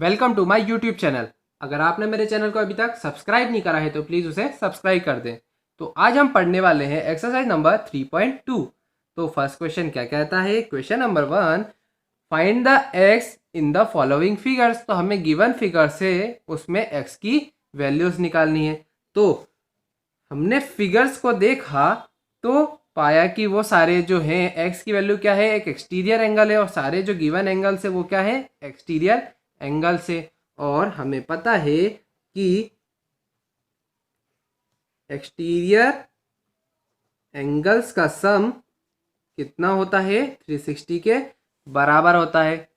Welcome to my YouTube channel. अगर आपने मेरे चैनल को अभी तक सब्सक्राइब नहीं करा है तो प्लीज़ उसे सब्सक्राइब कर दें। तो आज हम पढ़ने वाले हैं एक्सरसाइज नंबर 3.2। तो फर्स्ट क्वेश्चन क्या कहता है? Question number 1, find the x in the following figures. तो हमें गिवन फिगर से उसमें एक्स की वैल्यूज निकालनी है। तो हमने फिगर्स को देखा तो पाया कि वो सारे जो हैं एक्स की वैल्यू क्या है, एक एक्सटीरियर एंगल है और सारे जो गिवन एंगल्स है वो क्या है, एक्सटीरियर एंगल से। और हमें पता है कि एक्सटीरियर एंगल्स का सम कितना होता है, 360 के बराबर होता है।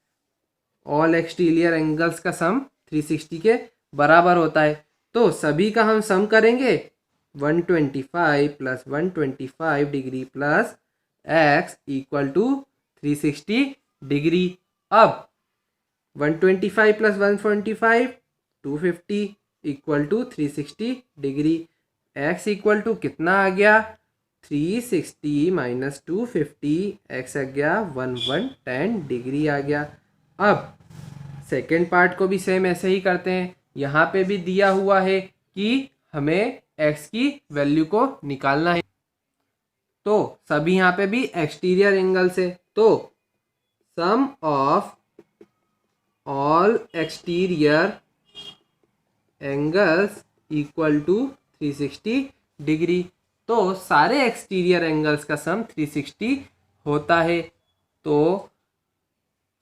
ऑल एक्सटीरियर एंगल्स का सम 360 के बराबर होता है। तो सभी का हम सम करेंगे 125 plus 125 degree plus x equal to 360 degree. अब 125 plus 125 250 equal to 360 degree. X equal to कितना आ गया, 360 माइनस 250, एक्स आ गया 1110 डिग्री आ गया। अब सेकेंड पार्ट को भी सेम ऐसे ही करते हैं। यहाँ पे भी दिया हुआ है कि हमें एक्स की वैल्यू को निकालना है। तो सभी यहाँ पे भी एक्सटीरियर एंगल से, तो sum of all exterior angles equal to 360 degree. तो सारे एक्सटीरियर एंगल्स का सम 360 होता है। तो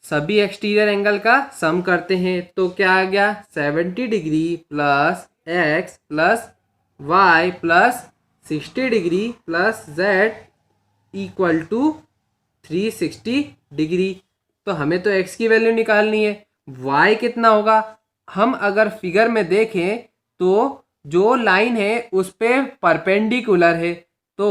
सभी एक्सटीरियर एंगल का सम करते हैं तो क्या आ गया, 70 degree plus x plus y plus 60 degree plus z equal to 360 degree. तो हमें तो एक्स की वैल्यू निकालनी है, वाई कितना होगा। हम अगर फिगर में देखें तो जो लाइन है उस पे परपेंडिकुलर है। तो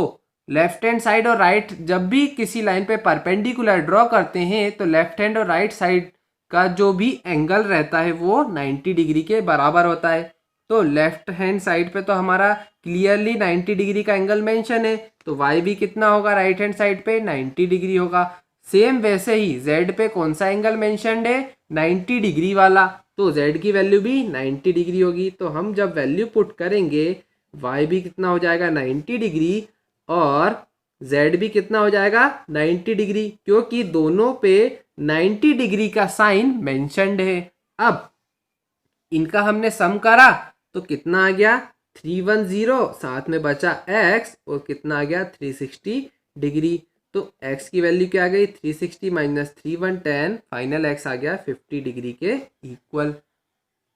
लेफ्ट हैंड साइड और राइट, जब भी किसी लाइन पे परपेंडिकुलर ड्रॉ करते हैं तो लेफ्ट हैंड और राइट साइड का जो भी एंगल रहता है वो 90 डिग्री के बराबर होता है। तो लेफ्ट हैंड साइड पे तो हमारा क्लियरली 90 डिग्री का एंगल मेंशन है, तो y भी कितना होगा, राइट हैंड साइड पे 90 डिग्री होगा। सेम वैसे ही z पे कौन सा एंगल मेंशनड है, 90 डिग्री वाला, तो z की वैल्यू भी 90 डिग्री होगी। तो हम जब वैल्यू पुट करेंगे y भी कितना हो जाएगा, 90 डिग्री, और z भी कितना हो जाएगा, 90 डिग्री, क्योंकि दोनों पे 90 डिग्री का साइन मेंशनड है। अब इनका हमने सम करा तो कितना आ गया, 310, साथ में बचा x और कितना आ गया 360 डिग्री। तो x की वैल्यू क्या आ गई, 360 माइनस 310, फाइनल x आ गया 50 डिग्री के इक्वल।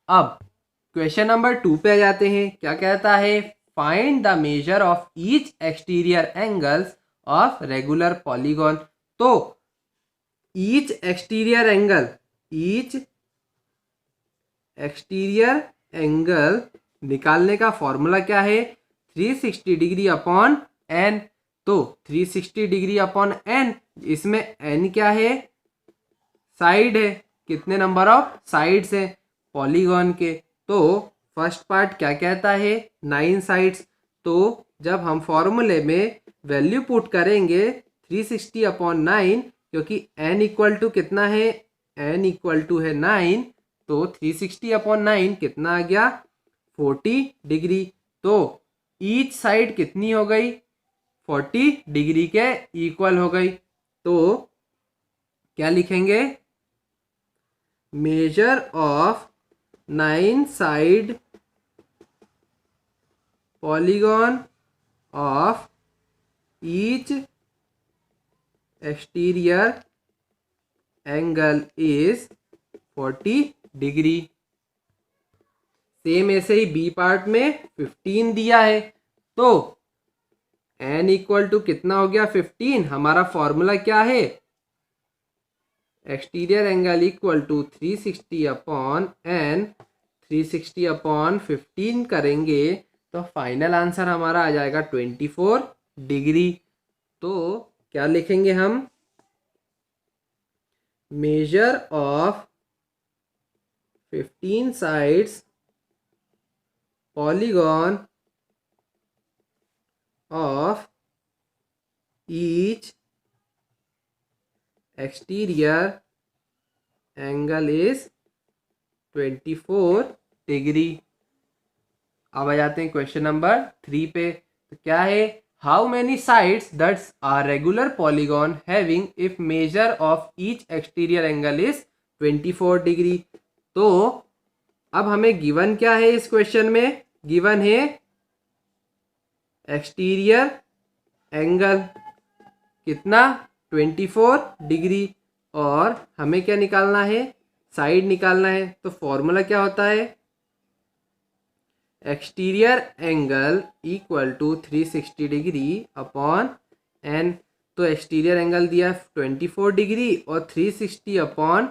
अब क्वेश्चन नंबर 2 पे आ जाते हैं। क्या कहता है, find the measure of each exterior angles of regular polygon. तो each exterior angle, each exterior angle निकालने का फॉर्मूला क्या है, 360 डिग्री अपॉन एन। तो 360 डिग्री अपॉन एन, इसमें एन क्या है, साइड है, कितने नंबर ऑफ साइड्स है पॉलीगॉन के। तो फर्स्ट पार्ट क्या कहता है, 9 साइड्स। तो जब हम फॉर्मूले में वैल्यू पुट करेंगे 360 अपॉन 9, क्योंकि एन इक्वल टू कितना है, एन इक्वल टू है 9, तो 360 अपॉन 9 कितना आ गया, 40 डिग्री। तो ईच साइड कितनी हो गई, 40 डिग्री के इक्वल हो गई। तो क्या लिखेंगे, measure of 9 side polygon of each exterior angle is 40 degree. Same ऐसे ही बी पार्ट में 15 दिया है। तो n इक्वल टू कितना हो गया, 15। हमारा फॉर्मूला क्या है, exterior angle equal to 360 upon n, 360 upon 15 करेंगे तो फाइनल आंसर हमारा आ जाएगा 24 डिग्री। तो क्या लिखेंगे हम, measure of 15 sides polygon of each exterior angle is 24 degree. अब आ जाते हैं क्वेश्चन नंबर 3 पे। तो क्या है, how many sides that's are regular polygon having if measure of each exterior angle is 24 degree. तो अब हमें गिवन क्या है इस क्वेश्चन में, गिवन है एक्सटीरियर एंगल कितना 24 डिग्री, और हमें क्या निकालना है, साइड निकालना है। तो फॉर्मूला क्या होता है, exterior angle equal to 360 degree upon n. तो एक्सटीरियर एंगल दिया 24 डिग्री और 360 अपॉन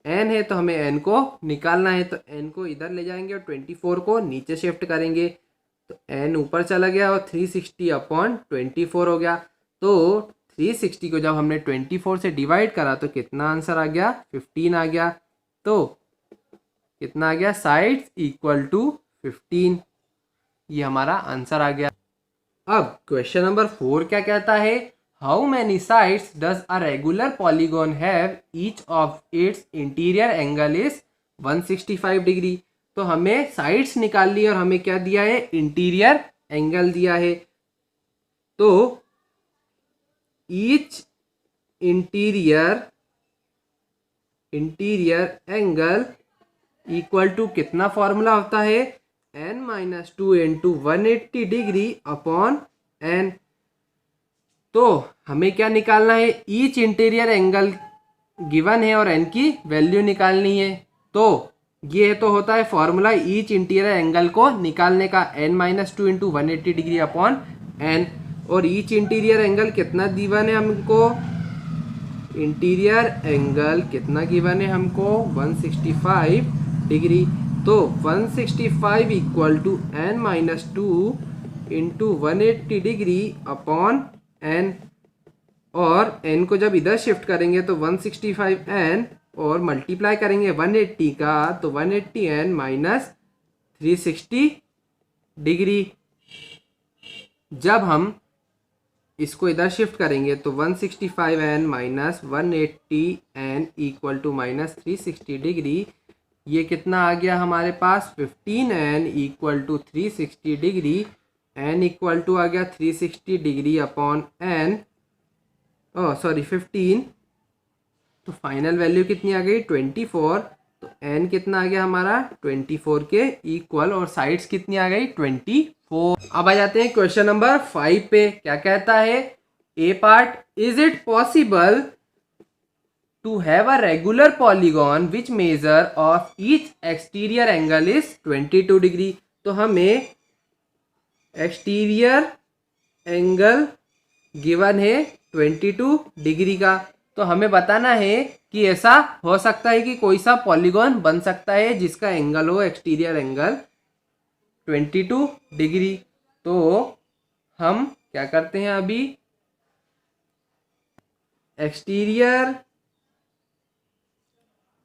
एन है, तो हमें एन को निकालना है। तो एन को इधर ले जाएंगे और 24 को नीचे शिफ्ट करेंगे, तो एन ऊपर चला गया और 360 अपॉन 24 हो गया। तो 360 को जब हमने 24 से डिवाइड करा तो कितना आंसर आ गया, 15 आ गया। तो कितना आ गया, साइड्स इक्वल टू 15, ये हमारा आंसर आ गया। अब क्वेश्चन नंबर 4 क्या कहता है, how many sides does a regular polygon have, each of its interior angle is 165 degree. तो हमें साइड्स निकाल ली और हमें क्या दिया है, इंटीरियर एंगल दिया है। तो each interior angle equal to कितना फॉर्मूला होता है, n-2 into 180 degree upon n। तो हमें क्या निकालना है, ईच इंटीरियर एंगल गिवन है और n की वैल्यू निकालनी है। तो ये तो होता है फॉर्मूला ईच इंटीरियर एंगल को निकालने का, n-2 into 180 degree upon n। और ईच इंटीरियर एंगल कितना गिवन है हमको, इंटीरियर एंगल कितना गिवन है हमको, 165 डिग्री। तो 165 equal to n-2 into 180 degree upon n। और n को जब इधर शिफ्ट करेंगे तो 165n और मल्टीप्लाई करेंगे 180 का, तो 180n माइनस 360 डिग्री। जब हम इसको इधर शिफ्ट करेंगे तो 165n minus 180n equal to minus 360 degree. ये कितना आ गया हमारे पास, 15n equal to 360 degree. n equal to आ गया 360 डिग्री अपॉन n, सॉरी 15। तो फाइनल वैल्यू कितनी आ गई, 24। तो n कितना आ गया हमारा, 24 के इक्वल, और साइड्स कितनी आ गई, 24। अब आ जाते हैं क्वेश्चन नंबर 5 पे। क्या कहता है, A part, is it possible to have a regular polygon which measure of each exterior angle is 22 degree. तो हमें एक्सटीरियर एंगल गिवन है 22 डिग्री का। तो हमें बताना है कि ऐसा हो सकता है कि कोई सा पॉलीगॉन बन सकता है जिसका एंगल हो एक्सटीरियर एंगल 22 डिग्री। तो हम क्या करते हैं, अभी exterior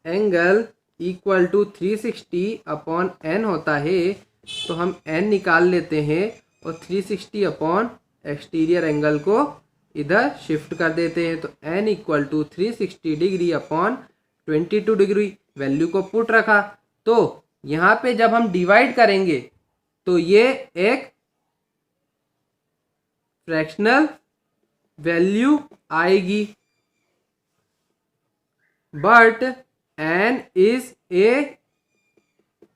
angle equal to 360 upon n होता है, तो हम n निकाल लेते हैं और 360 अपॉन एक्सटीरियर एंगल को इधर शिफ्ट कर देते हैं। तो n equal to 360 degree upon 22 degree, value को पुट रखा। तो यहाँ पे जब हम डिवाइड करेंगे तो ये एक फ्रैक्शनल वैल्यू आएगी, but n is a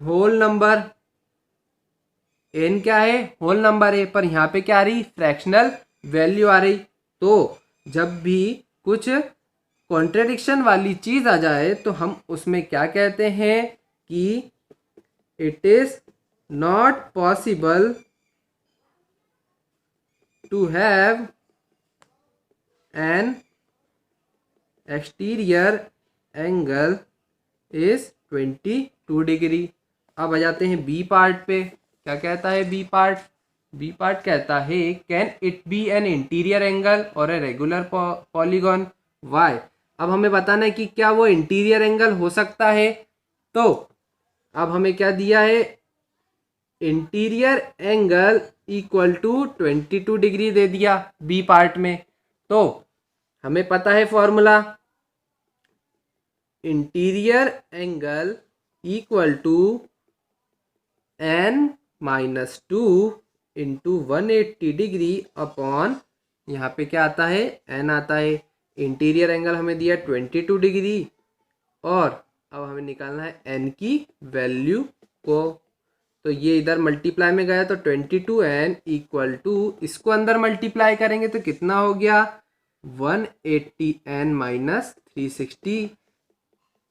whole number. n क्या है, होल नंबर है, पर यहाँ पे क्या आ रही, फ्रैक्शनल वैल्यू आ रही। तो जब भी कुछ कॉन्ट्रडिक्शन वाली चीज आ जाए तो हम उसमें क्या कहते हैं कि it is not possible to have an exterior angle is 22 degree. अब आ जाते हैं बी पार्ट पे। क्या कहता है बी पार्ट, बी पार्ट कहता है, can it be an interior angle और ए रेगुलर पॉलीगॉन, वाई। अब हमें बताना है कि क्या वो इंटीरियर एंगल हो सकता है। तो अब हमें क्या दिया है, interior angle equal to 22 degree दे दिया बी पार्ट में। तो हमें पता है formula, interior angle equal to n minus 2 into 180 degree upon, यहाँ पे क्या आता है, n आता है। इंटीरियर एंगल हमें दिया 22 डिग्री और अब हमें निकालना है n की वैल्यू को। तो ये इधर मल्टीप्लाई में गया तो 22n इक्वल टू, इसको अंदर मल्टीप्लाई करेंगे तो कितना हो गया 180n माइनस 360।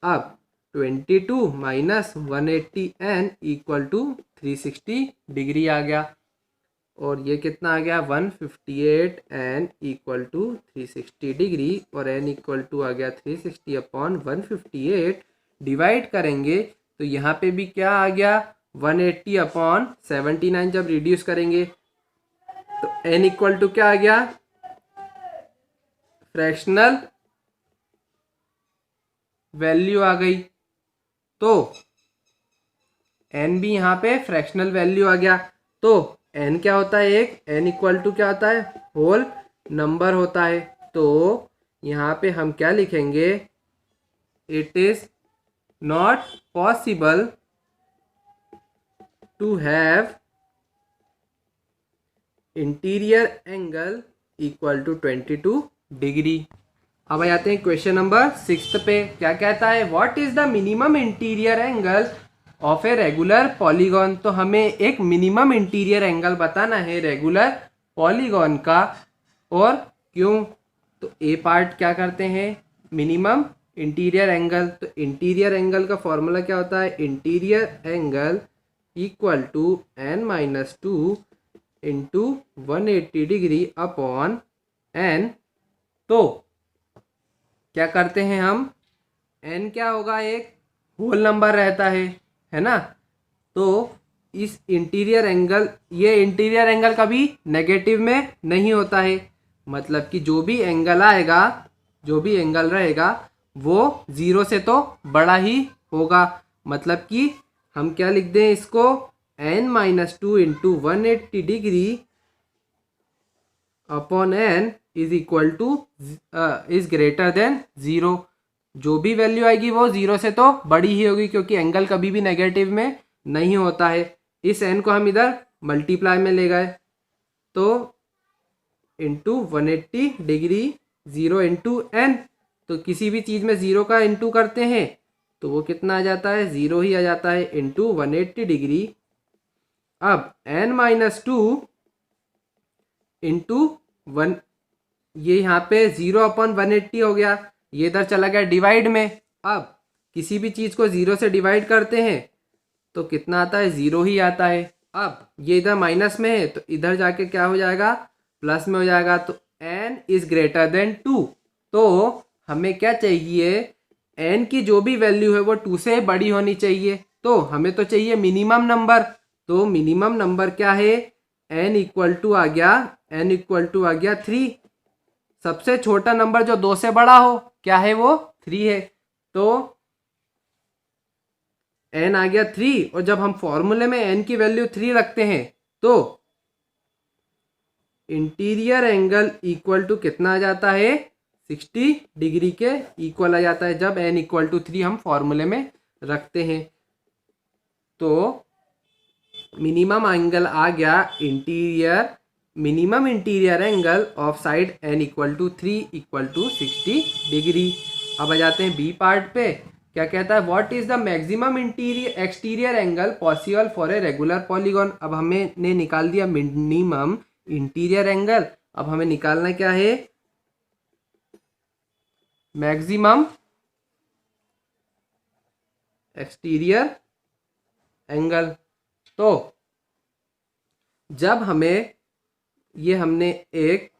अब 22 minus 180n equal to 360 degree आ गया और ये कितना आ गया 158n इक्वल टू 360 डिग्री और n इक्वल टू आ गया 360 अपॉन 158। डिवाइड करेंगे तो यहाँ पे भी क्या आ गया 180 अपॉन 79। जब रिड्यूस करेंगे तो n इक्वल टू क्या आ गया, फ्रैक्शनल वैल्यू आ गई। तो n भी यहाँ पे फ्रैक्शनल वैल्यू आ गया। तो n क्या होता है, एक n इक्वल टू क्या होता है, होल नंबर होता है। तो यहाँ पे हम क्या लिखेंगे, it is not possible to have interior angle equal to 22 degree. अब आते हैं क्वेश्चन नंबर 6 पे। क्या कहता है, what is the minimum interior angle of a regular polygon. तो हमें एक मिनिमम इंटीरियर एंगल बताना है रेगुलर पॉलीगॉन का, और क्यों। तो ए पार्ट क्या करते हैं, मिनिमम इंटीरियर एंगल। तो इंटीरियर एंगल का फॉर्मूला क्या होता है, interior angle equal to n minus 2 into 180 degree upon n। तो क्या करते हैं हम, n क्या होगा, एक होल नंबर रहता है ना। तो इस इंटीरियर एंगल, ये इंटीरियर एंगल कभी नेगेटिव में नहीं होता है। मतलब कि जो भी एंगल आएगा, जो भी एंगल रहेगा वो 0 से तो बड़ा ही होगा। मतलब कि हम क्या लिख दें इसको, n minus 2 into 180 degree upon n is equal two is greater than 0। जो भी वैल्यू आएगी वो 0 से तो बड़ी ही होगी, क्योंकि एंगल कभी भी नेगेटिव में नहीं होता है। इस n को हम इधर मल्टीप्लाई में ले गए तो इंटू 180 डिग्री 0 इंटू n। तो किसी भी चीज़ में 0 का इंटू करते हैं तो वो कितना आ जाता है, 0 ही आ जाता है इंटू 180 डिग्री। अब n माइनस 2 इंटू 1, ये यहाँ पे 0 अपॉन 180 हो गया, ये इधर चला गया डिवाइड में। अब किसी भी चीज़ को 0 से डिवाइड करते हैं तो कितना आता है, 0 ही आता है। अब ये इधर माइनस में है तो इधर जाके क्या हो जाएगा, प्लस में हो जाएगा। तो n इज ग्रेटर देन 2। तो हमें क्या चाहिए, n की जो भी वैल्यू है वो 2 से बड़ी होनी चाहिए। तो हमें तो चाहिए मिनिमम नंबर। तो मिनिमम नंबर क्या है, n इक्वल टू आ गया, n इक्वल टू आ गया 3। सबसे छोटा नंबर जो 2 से बड़ा हो क्या है, वो 3 है। तो n आ गया 3, और जब हम फॉर्मूले में n की वैल्यू 3 रखते हैं तो इंटीरियर एंगल इक्वल टू कितना आ जाता है, 60 डिग्री के इक्वल आ जाता है, जब n इक्वल टू 3 हम फॉर्मूले में रखते हैं। तो मिनिमम एंगल आ गया interior, minimum interior angle of side n equal to 3 equal to 60 degree. अब आ जाते हैं बी पार्ट पे। क्या कहता है, what is the maximum interior exterior angle possible for a regular polygon. अब हमें ने निकाल दिया मिनिमम इंटीरियर एंगल। अब हमें निकालना क्या है, मैक्सिमम एक्सटीरियर एंगल। तो जब हमें ये, हमने एक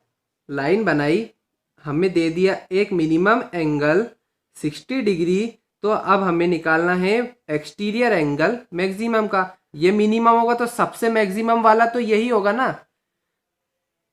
लाइन बनाई, हमें दे दिया एक मिनिमम एंगल 60 डिग्री, तो अब हमें निकालना है एक्सटीरियर एंगल मैक्सिमम का। ये मिनिमम होगा तो सबसे मैक्सिमम वाला तो यही होगा ना।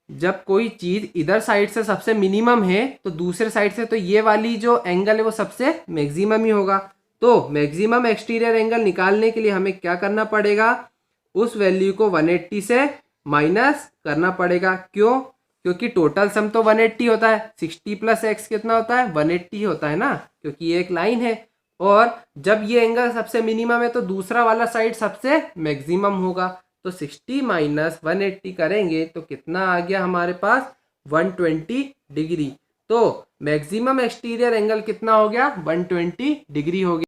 जब कोई चीज़ इधर साइड से सबसे मिनिमम है तो दूसरे साइड से तो ये वाली जो एंगल है वो सबसे मैक्सिमम ही होगा। तो मैक्सिमम एक्सटीरियर एंगल निकालने के लिए हमें क्या करना पड़ेगा, उस वैल्यू को 180 से माइनस करना पड़ेगा। क्यों, क्योंकि टोटल सम तो 180 होता है, 60 प्लस x कितना होता है, 180 होता है ना, क्योंकि ये एक लाइन है। और जब ये एंगल सबसे मिनिमम है तो दूसरा वाला साइड सबसे मैक्सिमम होगा। तो 60 माइनस 180 करेंगे तो कितना आ गया हमारे पास 120 डिग्री। तो मैक्सिमम एक्सटीरियर एंगल कितना हो गया 120 डिग्री हो गया।